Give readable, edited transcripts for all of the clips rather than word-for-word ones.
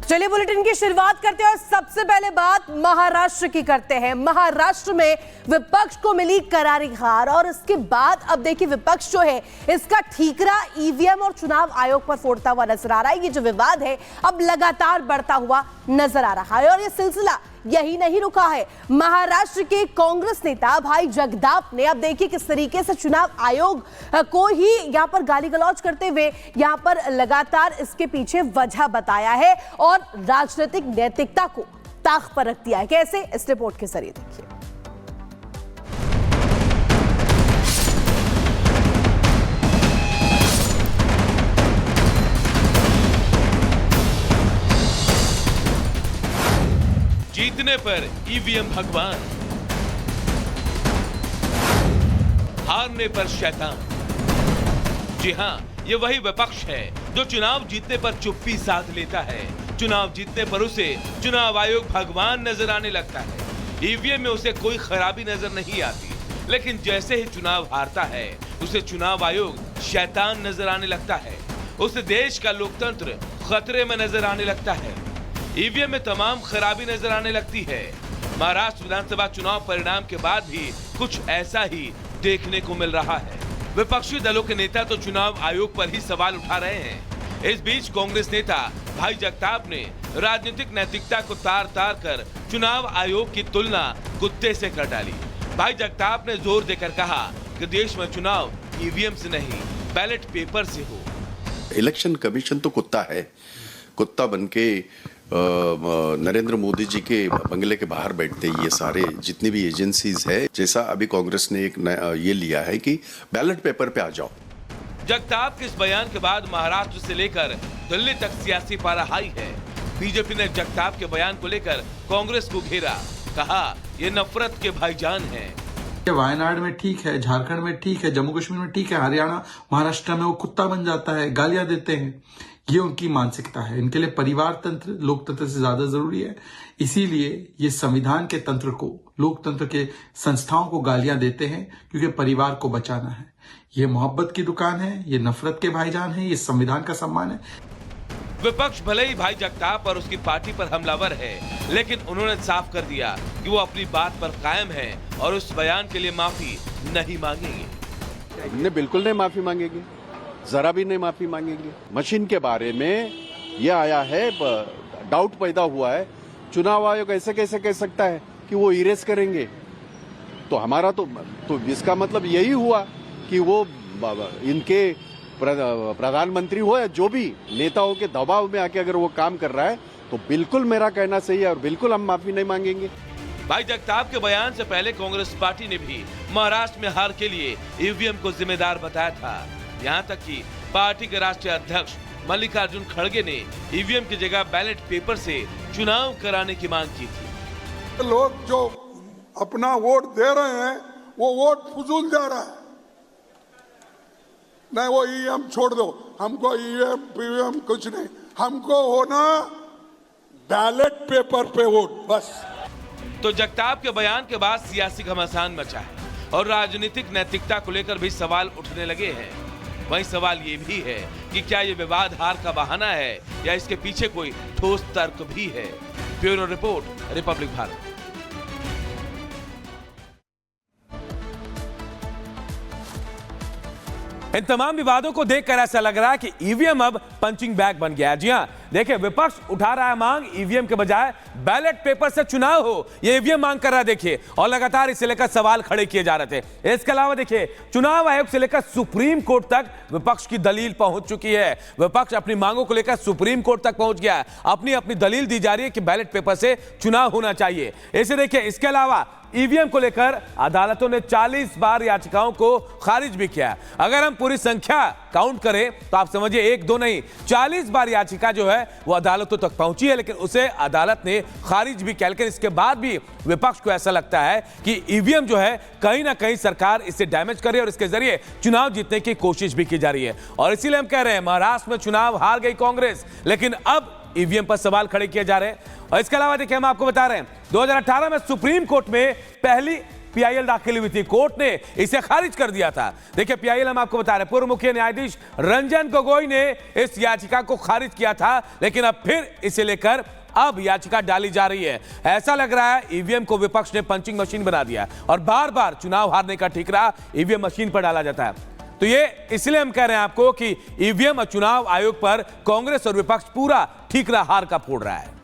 चलिए बुलेटिन की शुरुआत करते हैं और सबसे पहले बात महाराष्ट्र की करते हैं। महाराष्ट्र में विपक्ष को मिली करारी हार और इसके बाद अब देखिए विपक्ष जो है इसका ठीकरा ईवीएम और चुनाव आयोग पर फोड़ता हुआ नजर आ रहा है। ये जो विवाद है अब लगातार बढ़ता हुआ नजर आ रहा है और ये सिलसिला यही नहीं रुका है। महाराष्ट्र के कांग्रेस नेता भाई जगताप ने अब देखिए किस तरीके से चुनाव आयोग को ही यहां पर गाली गलौज करते हुए यहां पर लगातार इसके पीछे वजह बताया है और राजनीतिक नैतिकता को ताक पर रख दिया है। कैसे, इस रिपोर्ट के जरिए देखिए। जीतने पर ईवीएम भगवान, हारने पर शैतान। जी हां, ये वही विपक्ष है जो चुनाव जीतने पर चुप्पी साध लेता है। चुनाव जीतने पर उसे चुनाव आयोग भगवान नजर आने लगता है। ईवीएम में उसे कोई खराबी नजर नहीं आती, लेकिन जैसे ही चुनाव हारता है उसे चुनाव आयोग शैतान नजर आने लगता है। उसे देश का लोकतंत्र खतरे में नजर आने लगता है। ईवीएम में तमाम खराबी नजर आने लगती है। महाराष्ट्र विधानसभा चुनाव परिणाम के बाद भी कुछ ऐसा ही देखने को मिल रहा है। विपक्षी दलों के नेता तो चुनाव आयोग पर ही सवाल उठा रहे हैं। इस बीच कांग्रेस नेता भाई जगताप ने राजनीतिक नैतिकता को तार तार कर चुनाव आयोग की तुलना कुत्ते से कर डाली। भाई जगताप ने जोर देकर कहा कि देश में चुनाव ईवीएम से नहीं बैलेट पेपर से हो। इलेक्शन कमीशन तो कुत्ता है। कुत्ता बनके नरेंद्र मोदी जी के बंगले के बाहर बैठते ये सारे जितनी भी एजेंसीज है, जैसा अभी कांग्रेस ने एक ये लिया है कि बैलेट पेपर पे आ जाओ। जगताप के इस बयान के बाद महाराष्ट्र से लेकर दिल्ली तक सियासी पारा हाई है। बीजेपी ने जगताप के बयान को लेकर कांग्रेस को घेरा, कहा ये नफरत के भाईजान हैं। वायनाड में ठीक है, झारखंड में ठीक है, जम्मू कश्मीर में ठीक है, हरियाणा महाराष्ट्र में वो कुत्ता बन जाता है, गालियां देते हैं। ये उनकी मानसिकता है। इनके लिए परिवार तंत्र लोकतंत्र से ज्यादा जरूरी है। इसीलिए ये संविधान के तंत्र को, लोकतंत्र के संस्थाओं को गालियां देते हैं, क्योंकि परिवार को बचाना है। ये मोहब्बत की दुकान है, ये नफरत के भाईजान है, ये संविधान का सम्मान है। विपक्ष भले ही भाई जगताप और उसकी पार्टी पर हमलावर है, लेकिन उन्होंने साफ कर दिया कि वो अपनी बात पर कायम है और उस बयान के लिए माफी नहीं मांगेंगे। बिल्कुल नहीं माफी मांगेगी, जरा भी नहीं माफी मांगेंगे। मशीन के बारे में ये आया है, डाउट पैदा हुआ है। चुनाव आयोग ऐसे कैसे कह सकता है कि वो इरेज करेंगे? तो हमारा तो इसका मतलब यही हुआ कि वो इनके प्रधानमंत्री हो या जो भी नेताओं के दबाव में आके अगर वो काम कर रहा है तो बिल्कुल मेरा कहना सही है और बिल्कुल हम माफी नहीं मांगेंगे। भाई जगताप के बयान से पहले कांग्रेस पार्टी ने भी महाराष्ट्र में हार के लिए ईवीएम को जिम्मेदार बताया था। यहाँ तक कि पार्टी के राष्ट्रीय अध्यक्ष मल्लिकार्जुन खड़गे ने ईवीएम की जगह बैलेट पेपर से चुनाव कराने की मांग की थी। लोग जो अपना वोट दे रहे हैं वो वोट फजूल जा रहा है। नहीं, वो ईवीएम छोड़ दो, हमको ईवीएम पीवीएम कुछ नहीं, हमको होना बैलेट पेपर पे वोट बस। तो जगताप के बयान के बाद सियासी घमासान मचा है और राजनीतिक नैतिकता को लेकर भी सवाल उठने लगे हैं। वहीं सवाल ये भी है कि क्या ये विवाद हार का बहाना है या इसके पीछे कोई ठोस तर्क भी है। Bureau report, republic Bharat. इन तमाम विवादों को देखकर ऐसा लग रहा है कि ईवीएम अब पंचिंग बैग बन गया है। जी हां, देखिए विपक्ष उठा रहा है मांग ईवीएम के बजाय बैलेट पेपर से चुनाव हो, ये ईवीएम मांग कर रहा है। देखिए, और लगातार इसे लेकर सवाल खड़े किए जा रहे थे। इसके अलावा देखिए चुनाव आयोग से लेकर सुप्रीम कोर्ट तक विपक्ष की दलील पहुंच चुकी है। विपक्ष अपनी मांगों को लेकर सुप्रीम कोर्ट तक पहुंच गया है। अपनी दलील दी जा रही है कि बैलेट पेपर से चुनाव होना चाहिए। इसे देखिए, इसके अलावा ईवीएम को लेकर अदालतों ने 40 बार याचिकाओं को खारिज भी किया। अगर हम पूरी संख्या काउंट करें तो आप समझिए 1 2 नहीं 40 बार याचिका जो है वो अदालतों तक पहुंची है, लेकिन उसे अदालत ने खारिज भी किया। लेकिन इसके बाद भी विपक्ष को ऐसा लगता है कि ईवीएम जो है कहीं ना कहीं सरकार इसे डैमेज कर रही है और इसके जरिए चुनाव जीतने की कोशिश भी की जा रही है। और इसीलिए हम कह रहे हैं महाराष्ट्र में चुनाव हार गई कांग्रेस, लेकिन अब ईवीएम पर सवाल खड़े किए जा रहे हैं। और इसके अलावा देखिए हम आपको बता रहे हैं 2018 में सुप्रीम कोर्ट में पहली पीआईएल दाखिल हुई थी, कोर्ट ने इसे खारिज कर दिया था। देखिए पीआईएल हम आपको बता रहे हैं, पूर्व मुख्य न्यायाधीश रंजन गोगोई ने इस याचिका को खारिज किया था, लेकिन अब फिर इसे लेकर अब याचिका डाली जा रही है। ऐसा लग रहा है ईवीएम को विपक्ष ने पंचिंग मशीन बना दिया और बार बार चुनाव हारने का ठिकरा ईवीएम मशीन पर डाला जाता है। तो ये इसलिए हम कह रहे हैं आपको कि ईवीएम और चुनाव आयोग पर कांग्रेस और विपक्ष पूरा ठीकरा हार का फोड़ रहा है।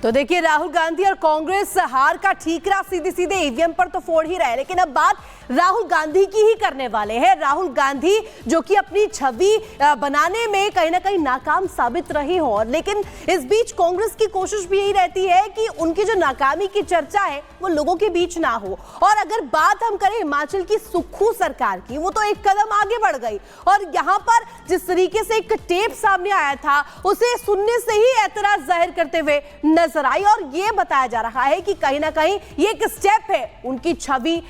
तो देखिए राहुल गांधी और कांग्रेस हार का ठीकरा सीधे सीधे ईवीएम पर तो फोड़ ही रहे हैं, लेकिन अब बात राहुल गांधी की ही करने वाले हैं। राहुल गांधी जो कि अपनी छवि बनाने में कहीं ना कहीं नाकाम साबित रही हो, लेकिन इस बीच कांग्रेस की कोशिश भी यही रहती है कि उनकी जो नाकामी की चर्चा है वो लोगों के बीच ना हो। और अगर बात हम करें हिमाचल की सुक्खू सरकार की, वो तो एक कदम आगे बढ़ गई और यहाँ पर जिस तरीके से एक टेप सामने आया था उसे सुनने से ही ऐतराज जाहिर करते हुए नजर आई और ये बताया जा रहा है कि कहीं ना कहीं ये एक स्टेप है उनकी छवि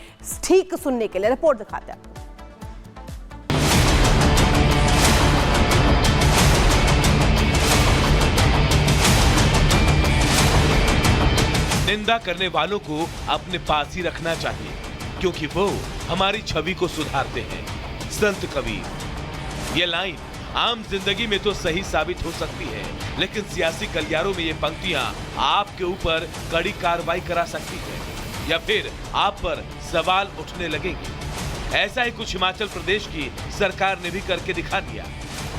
ठीक सुनने के लिए। रिपोर्ट दिखाते हैं। निंदा करने वालों को अपने पास ही रखना चाहिए, क्योंकि वो हमारी छवि को सुधारते हैं। संत कबीर। ये लाइन आम जिंदगी में तो सही साबित हो सकती है, लेकिन सियासी गलियारों में ये पंक्तियां आपके ऊपर कड़ी कार्रवाई करा सकती है या फिर आप पर सवाल उठने लगेंगे। ऐसा ही कुछ हिमाचल प्रदेश की सरकार ने भी करके दिखा दिया।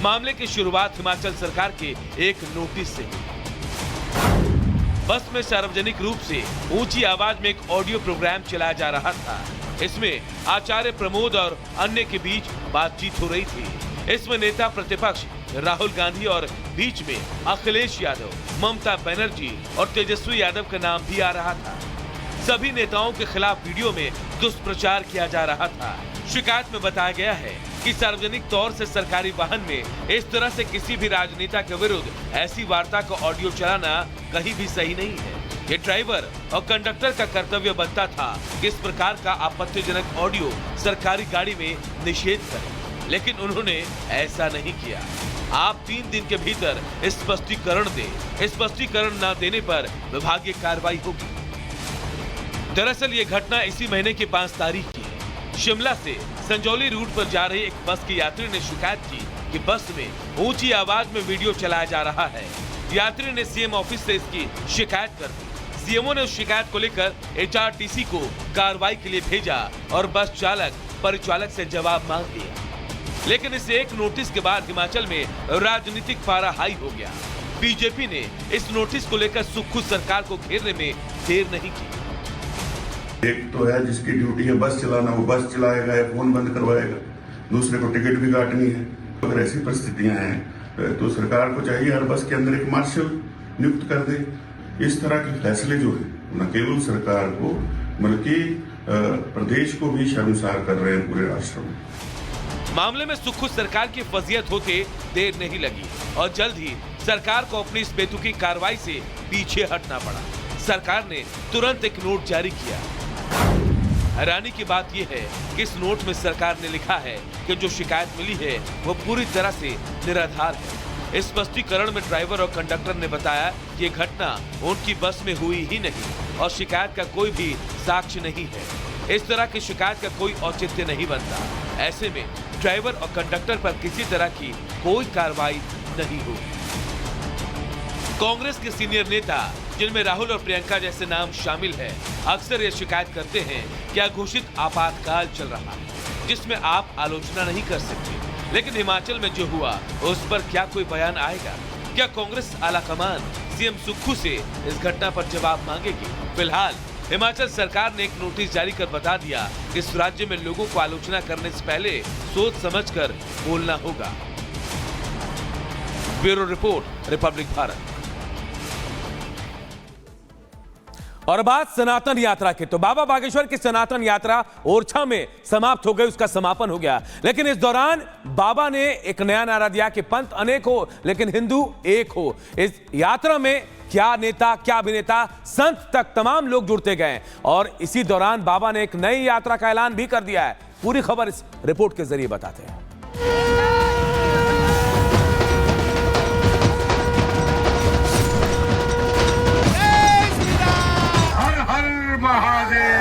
मामले की शुरुआत हिमाचल सरकार के एक नोटिस से हुई। बस में सार्वजनिक रूप से ऊंची आवाज में एक ऑडियो प्रोग्राम चलाया जा रहा था। इसमें आचार्य प्रमोद और अन्य के बीच बातचीत हो रही थी। इसमें नेता प्रतिपक्ष राहुल गांधी और बीच में अखिलेश यादव, ममता बनर्जी और तेजस्वी यादव का नाम भी आ रहा था। सभी नेताओं के खिलाफ वीडियो में दुष्प्रचार किया जा रहा था। शिकायत में बताया गया है कि सार्वजनिक तौर से सरकारी वाहन में इस तरह से किसी भी राजनेता के विरुद्ध ऐसी वार्ता का ऑडियो चलाना कहीं भी सही नहीं है। ये ड्राइवर और कंडक्टर का कर्तव्य बनता था कि इस प्रकार का आपत्तिजनक ऑडियो सरकारी गाड़ी में निषेध करें, लेकिन उन्होंने ऐसा नहीं किया। आप 3 दिन के भीतर स्पष्टीकरण दें। स्पष्टीकरण न देने पर विभागीय कार्रवाई होगी। दरअसल ये घटना इसी महीने की 5 तारीख की है। शिमला से संजौली रूट पर जा रही एक बस के यात्री ने शिकायत की कि बस में ऊंची आवाज में वीडियो चलाया जा रहा है। यात्री ने सीएम ऑफिस से इसकी शिकायत कर दी। सीएमओ ने उस शिकायत को लेकर एचआरटीसी को कार्रवाई के लिए भेजा और बस चालक परिचालक से जवाब मांग लिया। लेकिन इस एक नोटिस के बाद हिमाचल में राजनीतिक पारा हाई हो गया। बीजेपी ने इस नोटिस को लेकर सुक्खू सरकार को घेरने में देर नहीं की। एक तो है जिसकी ड्यूटी है बस चलाना, वो बस चलाएगा या फोन बंद करवाएगा। दूसरे को टिकट भी काटनी है। अगर ऐसी परिस्थितियां हैं तो सरकार को चाहिए हर बस के अंदर एक मार्शल नियुक्त कर दे। इस तरह के फैसले जो है न केवल सरकार को बल्कि प्रदेश को भी शर्मसार कर रहे हैं पूरे राष्ट्र में। मामले में सुक्खू सरकार की फजीयत होते देर नहीं लगी और जल्द ही सरकार को अपनी इस बेतुकी कार्रवाई से पीछे हटना पड़ा। सरकार ने तुरंत एक नोट जारी किया। हैरानी की बात यह है कि इस नोट में सरकार ने लिखा है कि जो शिकायत मिली है वो पूरी तरह से निराधार है। इस स्पष्टीकरण में ड्राइवर और कंडक्टर ने बताया कि ये घटना उनकी बस में हुई ही नहीं और शिकायत का कोई भी साक्ष्य नहीं है। इस तरह की शिकायत का कोई औचित्य नहीं बनता। ऐसे में ड्राइवर और कंडक्टर पर किसी तरह की कोई कार्रवाई नहीं होगी। कांग्रेस के सीनियर नेता जिनमें राहुल और प्रियंका जैसे नाम शामिल है, अक्सर ये शिकायत करते हैं कि अघोषित आपातकाल चल रहा है जिसमें आप आलोचना नहीं कर सकते। लेकिन हिमाचल में जो हुआ उस पर क्या कोई बयान आएगा? क्या कांग्रेस आलाकमान सीएम सुक्खू से इस घटना पर जवाब मांगेगी? फिलहाल हिमाचल सरकार ने एक नोटिस जारी कर बता दिया कि इस राज्य में लोगों को आलोचना करने से पहले सोच समझकर बोलना होगा। Bureau report, republic Bharat. और बात सनातन यात्रा की, तो बाबा बागेश्वर की सनातन यात्रा ओरछा में समाप्त हो गई, उसका समापन हो गया। लेकिन इस दौरान बाबा ने एक नया नारा दिया कि पंथ अनेक हो लेकिन हिंदू एक हो। इस यात्रा में क्या नेता, क्या अभिनेता, संत तक तमाम लोग जुड़ते गए और इसी दौरान बाबा ने एक नई यात्रा का ऐलान भी कर दिया है। पूरी खबर इस रिपोर्ट के जरिए बताते हैं। महादेव।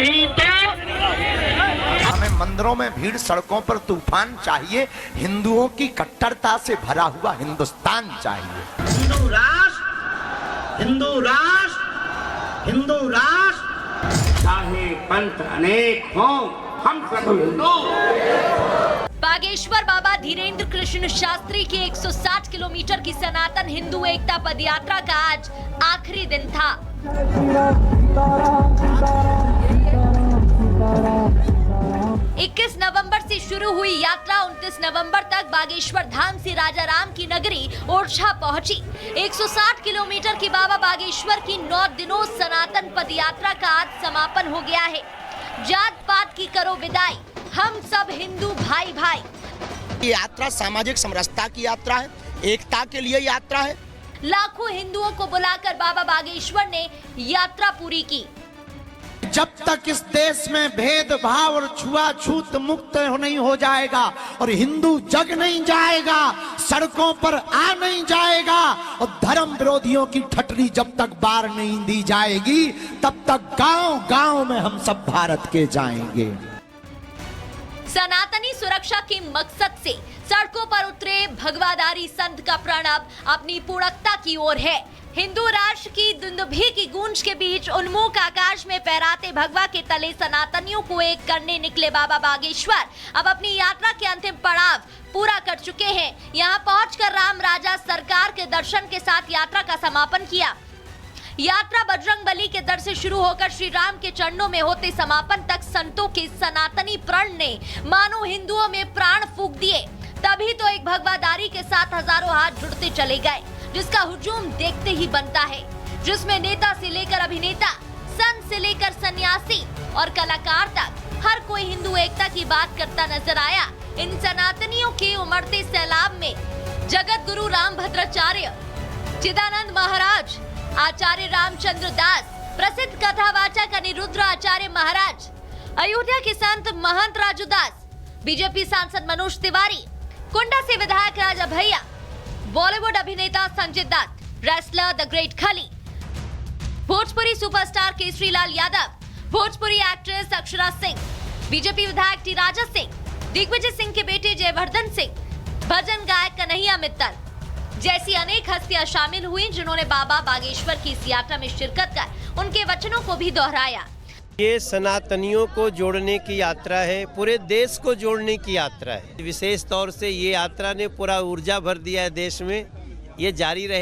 नहीं तो हमें मंदिरों में भीड़, सड़कों पर तूफान चाहिए, हिंदुओं की कट्टरता से भरा हुआ हिंदुस्तान चाहिए। हिंदू राष्ट्र, हिंदू राष्ट्र, हिंदू राष्ट्र, चाहे पंथ अनेक हो, हम सब हिंदू। बागेश्वर बाबा धीरेन्द्र कृष्ण शास्त्री की 160 किलोमीटर की सनातन हिंदू एकता पदयात्रा का आज आखिरी दिन था। 21 नवंबर से शुरू हुई यात्रा 29 नवंबर तक बागेश्वर धाम से राजा राम की नगरी ओरछा पहुंची। 160 किलोमीटर की बाबा बागेश्वर की 9 दिनों सनातन पदयात्रा का आज समापन हो गया है। जात पात की करो विदाई, हम सब हिंदू भाई भाई। ये यात्रा सामाजिक समरसता की यात्रा है, एकता के लिए यात्रा है। लाखों हिंदुओं को बुलाकर बाबा बागेश्वर ने यात्रा पूरी की। जब तक इस देश में भेदभाव और छुआछूत मुक्त नहीं हो जाएगा और हिंदू जग नहीं जाएगा, सड़कों पर आ नहीं जाएगा और धर्म विरोधियों की ठटरी जब तक बार नहीं दी जाएगी, तब तक गांव गांव में हम सब भारत के जाएंगे। सनातनी सुरक्षा के मकसद से सड़कों पर उतरे भगवाधारी संत का प्रणव अपनी पूर्णता की ओर है। हिंदू राष्ट्र की दुंदुभी की गूंज के बीच उन्मुख आकाश में फहराते भगवा के तले सनातनियों को एक करने निकले बाबा बागेश्वर अब अपनी यात्रा के अंतिम पड़ाव पूरा कर चुके हैं। यहाँ पहुंचकर राम राजा सरकार के दर्शन के साथ यात्रा का समापन किया। यात्रा बजरंगबली के दर से शुरू होकर श्री राम के चरणों में होते समापन तक संतों के सनातनी प्रण ने मानो हिंदुओं में प्राण फूंक दिए। तभी तो एक भगवाधारी के साथ हजारों हाथ जुड़ते चले गए, जिसका हुजूम देखते ही बनता है, जिसमें नेता से लेकर अभिनेता, संत से लेकर सन्यासी और कलाकार तक हर कोई हिंदू एकता की बात करता नजर आया। इन सनातनियों के उमड़ते सैलाब में जगत गुरु रामभद्राचार्य, चिदानंद महाराज, आचार्य रामचंद्र दास, प्रसिद्ध कथावाचक अनिरुद्र आचार्य महाराज, अयोध्या के संत महंत राजू दास, बीजेपी सांसद मनोज तिवारी, कुंडा से विधायक राजा भैया, बॉलीवुड अभिनेता Sanjay Dutt, wrestler the great Khali, Bhojpuri superstar Kesari Lal Yadav, Bhojpuri actress Akshara Singh, BJP विधायक टी राजा सिंह, दिग्विजय सिंह के बेटे जयवर्धन सिंह, भजन गायक कन्हैया मित्तल जैसी अनेक हस्तियां शामिल हुई, जिन्होंने बाबा बागेश्वर की इस यात्रा में शिरकत कर उनके वचनों को भी दोहराया। ये सनातनियों को जोड़ने की यात्रा है, पूरे देश को जोड़ने की यात्रा है। विशेष तौर से ये यात्रा ने पूरा ऊर्जा भर दिया है देश में, ये जारी रहे।